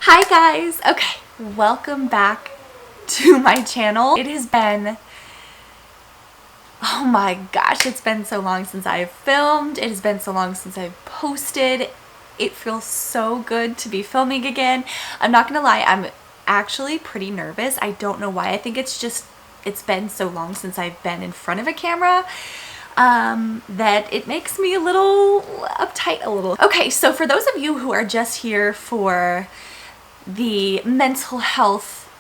Hi guys! Okay, welcome back to my channel. It has been, oh my gosh, it's been so long since I've filmed. It has been so long since I've posted. It feels so good to be filming again. I'm not gonna lie, I'm actually pretty nervous. I don't know why. I think it's been so long since I've been in front of a camera that it makes me a little uptight a little. Okay, so for those of you who are just here for the mental health,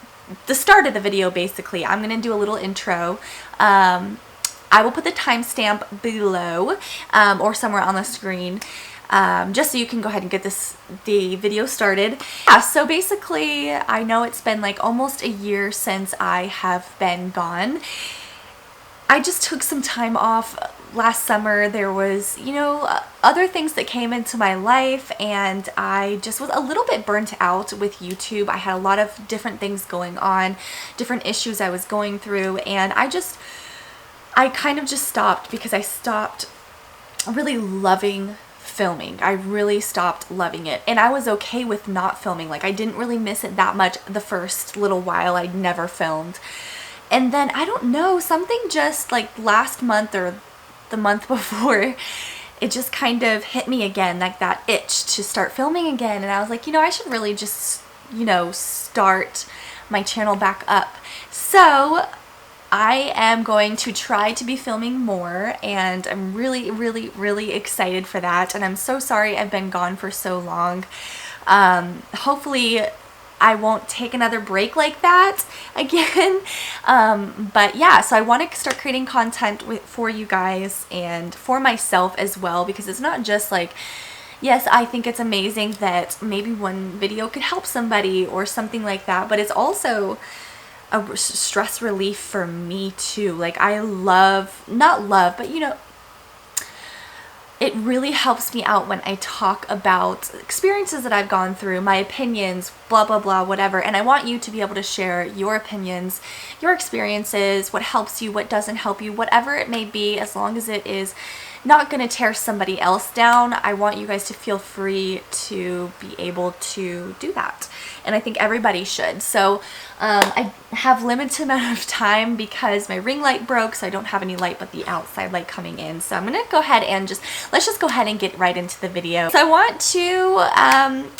the start of the video basically, I'm gonna do a little intro. I will put the timestamp below or somewhere on the screen just so you can go ahead and get the video started. Yeah, so basically I know it's been like almost a year since I have been gone. I just took some time off last summer. There was, other things that came into my life, and I just was a little bit burnt out with YouTube. I had a lot of different things going on, different issues I was going through, and I kind of just stopped because I stopped really loving filming. I really stopped loving it, and I was okay with not filming. Like, I didn't really miss it that much the first little while. I'd never filmed. And then, I don't know, something just like last month or the month before, it just kind of hit me again, like that itch to start filming again. And I was like, I should really just, start my channel back up. So I am going to try to be filming more, and I'm really, really, really excited for that. And I'm so sorry I've been gone for so long. Hopefully I won't take another break like that again. But yeah, so I want to start creating content for you guys and for myself as well, because it's not just like, yes, I think it's amazing that maybe one video could help somebody or something like that, but it's also a stress relief for me too. Like, I love, not love, but it really helps me out when I talk about experiences that I've gone through, my opinions, blah, blah, blah, whatever. And I want you to be able to share your opinions, your experiences, what helps you, what doesn't help you, whatever it may be, as long as it is not going to tear somebody else down. I want you guys to feel free to be able to do that. And I think everybody should. So I have limited amount of time because my ring light broke, so I don't have any light but the outside light coming in. So I'm gonna go ahead and let's just go ahead and get right into the video. So I want to,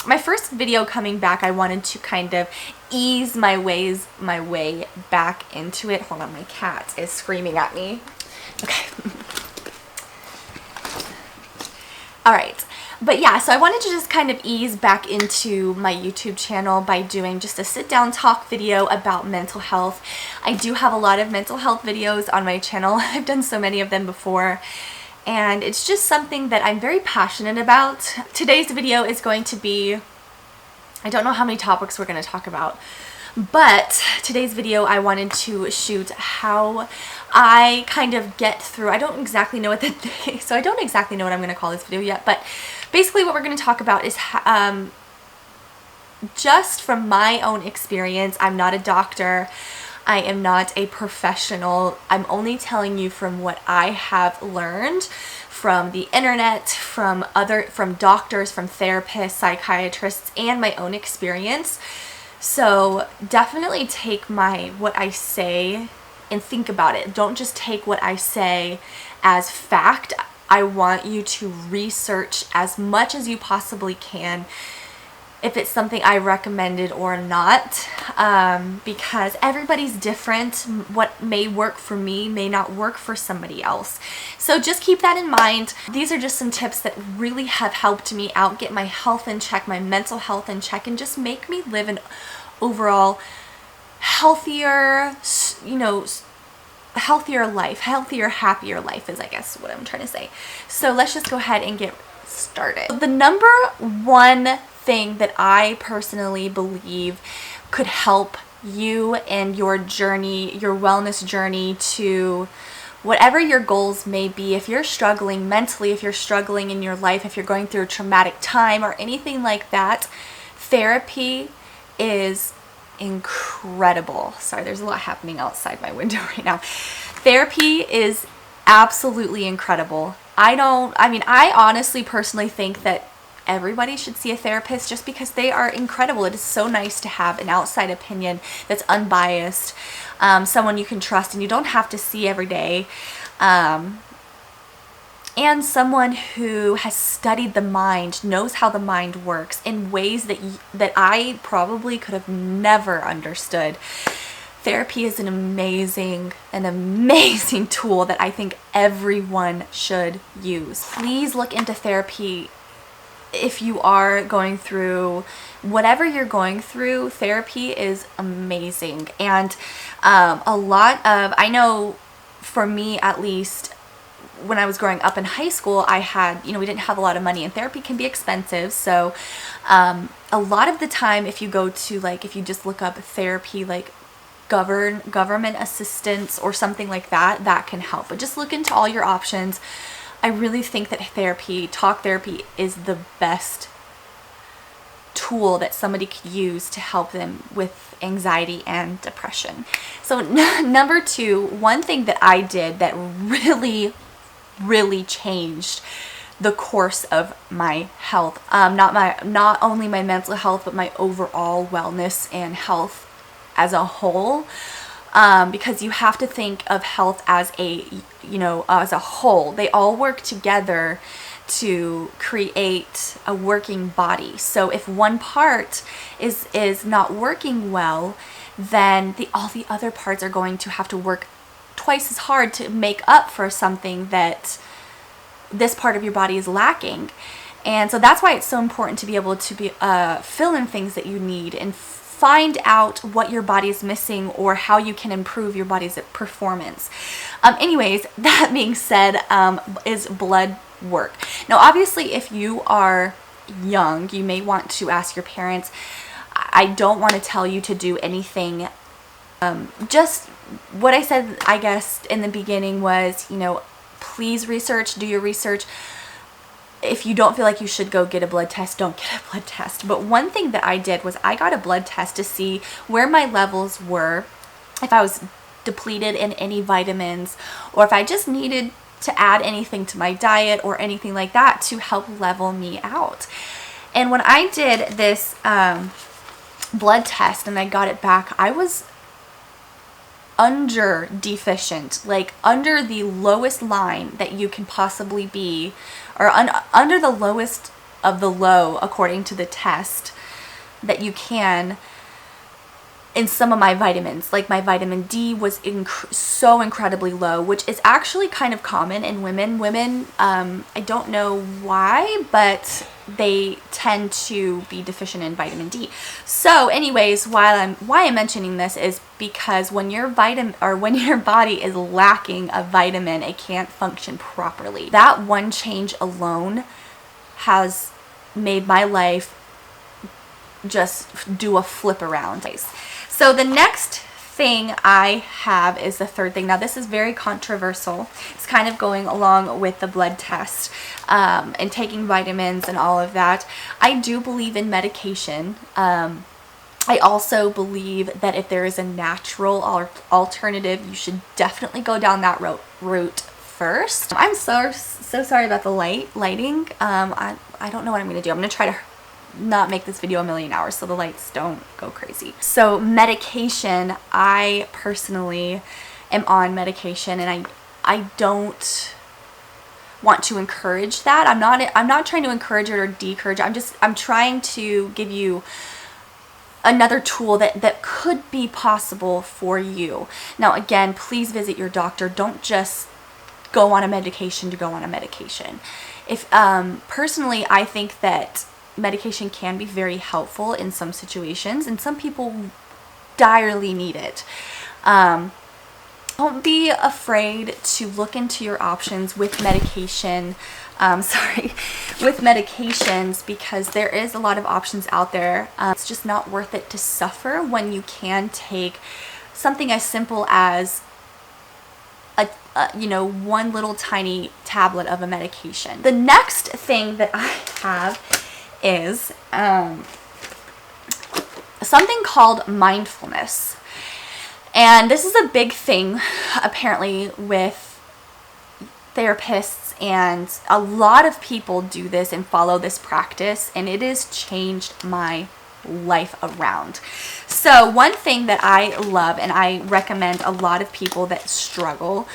my first video coming back, I wanted to kind of ease my way back into it. Hold on, my cat is screaming at me. Okay. All right. But yeah, so I wanted to just kind of ease back into my YouTube channel by doing just a sit-down talk video about mental health. I do have a lot of mental health videos on my channel. I've done so many of them before, and it's just something that I'm very passionate about. Today's video is going to be, I don't know how many topics we're going to talk about, but today's video I wanted to shoot how I kind of get through. I don't exactly know what so I don't exactly know what I'm going to call this video yet, but basically what we're going to talk about is just from my own experience. I'm not a doctor. I am not a professional. I'm only telling you from what I have learned from the internet, from doctors, from therapists, psychiatrists, and my own experience. So definitely take what I say and think about it. Don't just take what I say as fact. I want you to research as much as you possibly can if it's something I recommended or not, because everybody's different. What may work for me may not work for somebody else. So just keep that in mind. These are just some tips that really have helped me out, get my health in check, my mental health in check, and just make me live an overall healthier, healthier life, happier life is, I guess, what I'm trying to say. So let's just go ahead and get started. The number one thing that I personally believe could help you and your journey, your wellness journey to whatever your goals may be, if you're struggling mentally, if you're struggling in your life, if you're going through a traumatic time or anything like that, therapy is incredible. Sorry, there's a lot happening outside my window right now. Therapy is absolutely incredible. I honestly personally think that everybody should see a therapist just because they are incredible. It is so nice to have an outside opinion that's unbiased, someone you can trust and you don't have to see every day, and someone who has studied the mind, knows how the mind works in ways that I probably could have never understood. Therapy is an amazing tool that I think everyone should use. Please look into therapy if you are going through whatever you're going through. Therapy is amazing. And I know for me at least, when I was growing up in high school, I had, we didn't have a lot of money, and therapy can be expensive. So a lot of the time, if you go to if you just look up therapy, government assistance or something like that, that can help. But just look into all your options. I really think that talk therapy is the best tool that somebody could use to help them with anxiety and depression. So number 2, one thing that I did that really changed the course of my health, not only my mental health, but my overall wellness and health as a whole, because you have to think of health as as a whole. They all work together to create a working body. So if one part is not working well, then all the other parts are going to have to work twice as hard to make up for something that this part of your body is lacking. And so that's why it's so important to be able to fill in things that you need and find out what your body is missing or how you can improve your body's performance. Anyways, that being said, is blood work. Now, obviously, if you are young, you may want to ask your parents. I don't want to tell you to do anything. Just what I said, I guess, in the beginning was, please do your research. If you don't feel like you should go get a blood test, don't get a blood test. But one thing that I did was I got a blood test to see where my levels were, if I was depleted in any vitamins, or if I just needed to add anything to my diet or anything like that to help level me out. And when I did this blood test and I got it back, I was under deficient, under the lowest line that you can possibly be, or under the lowest of the low according to the test that you can in some of my vitamins. Like my vitamin D was so incredibly low, which is actually kind of common in women. I don't know why, but they tend to be deficient in vitamin D. So anyways, why I'm mentioning this is because when your body is lacking a vitamin, it can't function properly. That one change alone has made my life just do a flip around. So the next thing I have is the third thing. Now this is very controversial. It's kind of going along with the blood test and taking vitamins and all of that. I do believe in medication. I also believe that if there is a natural alternative, you should definitely go down that route first. I'm so sorry about the lighting. I don't know what I'm going to do. I'm going to try to not make this video a million hours so the lights don't go crazy. So medication, I personally am on medication, and I don't want to encourage that. I'm not trying to encourage it or discourage it. I'm trying to give you another tool that could be possible for you. Now again, please visit your doctor. Don't just go on a medication to go on a medication. If personally, I think that medication can be very helpful in some situations, and some people direly need it. Don't be afraid to look into your options with medication. With medications, because there is a lot of options out there. It's just not worth it to suffer when you can take something as simple as one little tiny tablet of a medication. The next thing that I have is something called mindfulness. And this is a big thing apparently with therapists and a lot of people do this and follow this practice, and it has changed my life around. So one thing that I love, and I recommend a lot of people that struggle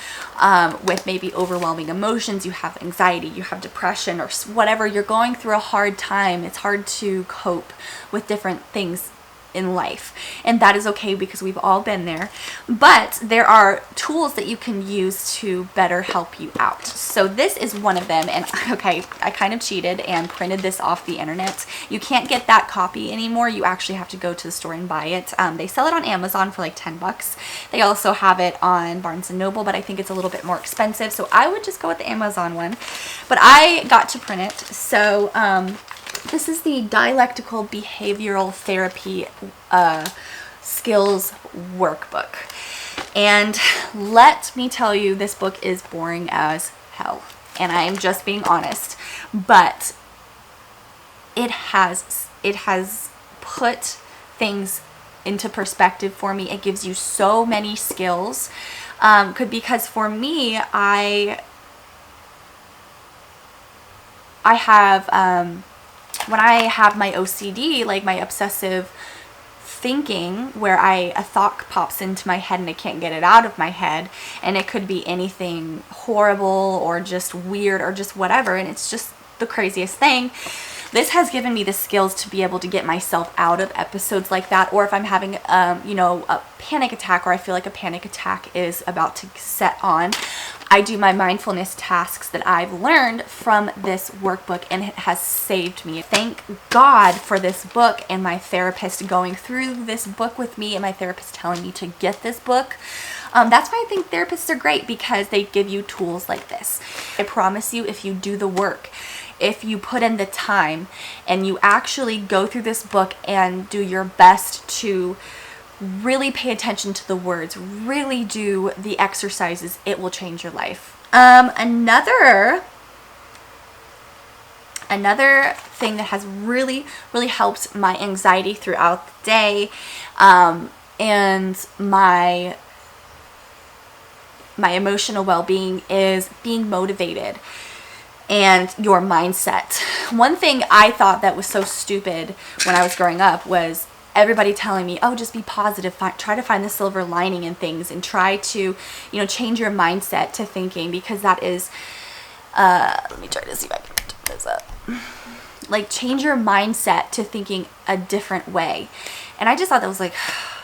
with maybe overwhelming emotions, you have anxiety, you have depression, or whatever, you're going through a hard time, it's hard to cope with different things in life, and that is okay because we've all been there, but there are tools that you can use to better help you out. So this is one of them, and okay, I kind of cheated and printed this off the internet. You can't get that copy anymore. You actually have to go to the store and buy it. They sell it on Amazon for like 10 bucks. They also have it on Barnes & Noble, but I think it's a little bit more expensive, so I would just go with the Amazon one, but I got to print it. So this is the Dialectical Behavioral Therapy Skills Workbook. And let me tell you, this book is boring as hell. And I am just being honest. But it has put things into perspective for me. It gives you so many skills. Because for me, I have... when I have my OCD, like my obsessive thinking, where a thought pops into my head and I can't get it out of my head, and it could be anything horrible or just weird or just whatever, and it's just the craziest thing. This has given me the skills to be able to get myself out of episodes like that, or if I'm having a panic attack, or I feel like a panic attack is about to set on, I do my mindfulness tasks that I've learned from this workbook, and it has saved me. Thank God for this book and my therapist going through this book with me, and my therapist telling me to get this book. That's why I think therapists are great, because they give you tools like this. I promise you, if you do the work, if you put in the time, and you actually go through this book and do your best to really pay attention to the words, really do the exercises, it will change your life. Another thing that has really helped my anxiety throughout the day, and my emotional well-being, is being motivated and your mindset. One thing I thought that was so stupid when I was growing up was everybody telling me, oh, just be positive, try to find the silver lining in things, and try to, change your mindset to thinking, because that is, let me try to see if I can turn this up. Like, change your mindset to thinking a different way. And I just thought that was like,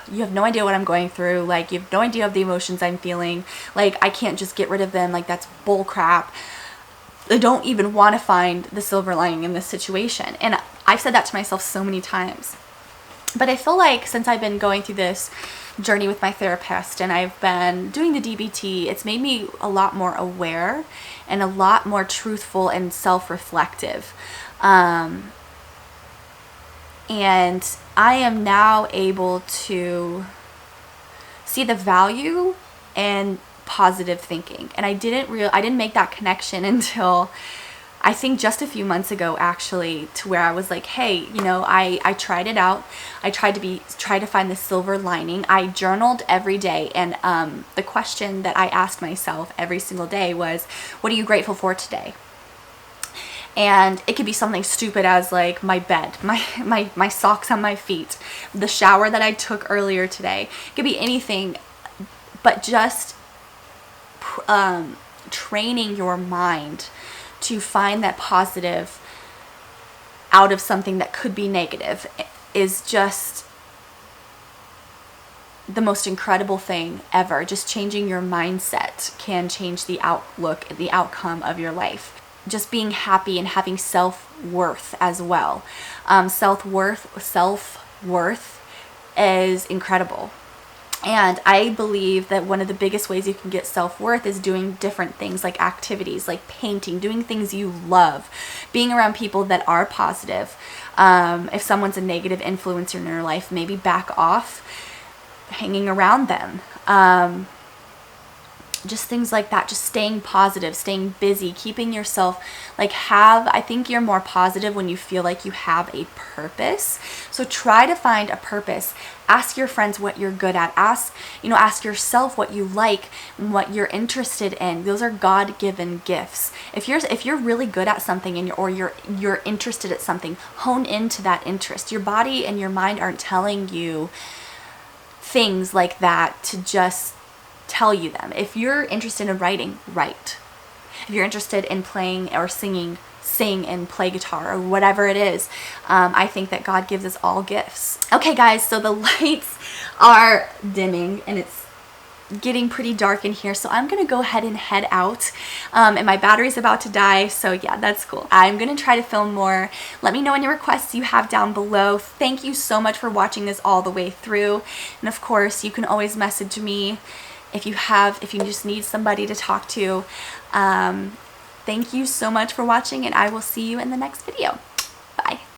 you have no idea what I'm going through. Like, you have no idea of the emotions I'm feeling. Like, I can't just get rid of them. Like, that's bull crap. I don't even want to find the silver lining in this situation. And I've said that to myself so many times. But I feel like since I've been going through this journey with my therapist, and I've been doing the DBT, it's made me a lot more aware and a lot more truthful and self-reflective. And I am now able to see the value in positive thinking. And I didn't make that connection until I think just a few months ago, actually, to where I was like, hey, I tried it out. I tried to find the silver lining. I journaled every day, and the question that I asked myself every single day was, what are you grateful for today? And it could be something stupid as like my bed, my socks on my feet, the shower that I took earlier today. It could be anything, but just training your mind to find that positive out of something that could be negative is just the most incredible thing ever. Just changing your mindset can change the outlook, the outcome of your life. Just being happy and having self-worth as well. Self-worth is incredible. And I believe that one of the biggest ways you can get self-worth is doing different things, like activities, like painting, doing things you love, being around people that are positive. If someone's a negative influencer in your life, maybe back off hanging around them. just things like that, just staying positive, staying busy, keeping yourself like I think you're more positive when you feel like you have a purpose. So try to find a purpose. Ask your friends what you're good at. Ask yourself what you like and what you're interested in. Those are God-given gifts. If you're really good at something or you're interested at something, hone into that interest. Your body and your mind aren't telling you things like that to just tell you them. If you're interested in writing, write. If you're interested in playing or singing, sing and play guitar or whatever it is. I think that God gives us all gifts. Okay guys, so the lights are dimming and it's getting pretty dark in here, so I'm gonna go ahead and head out, and my battery's about to die, so yeah, that's cool. I'm gonna try to film more. Let me know any requests you have down below. Thank you so much for watching this all the way through, and of course you can always message me if you just need somebody to talk to. Thank you so much for watching, and I will see you in the next video. Bye.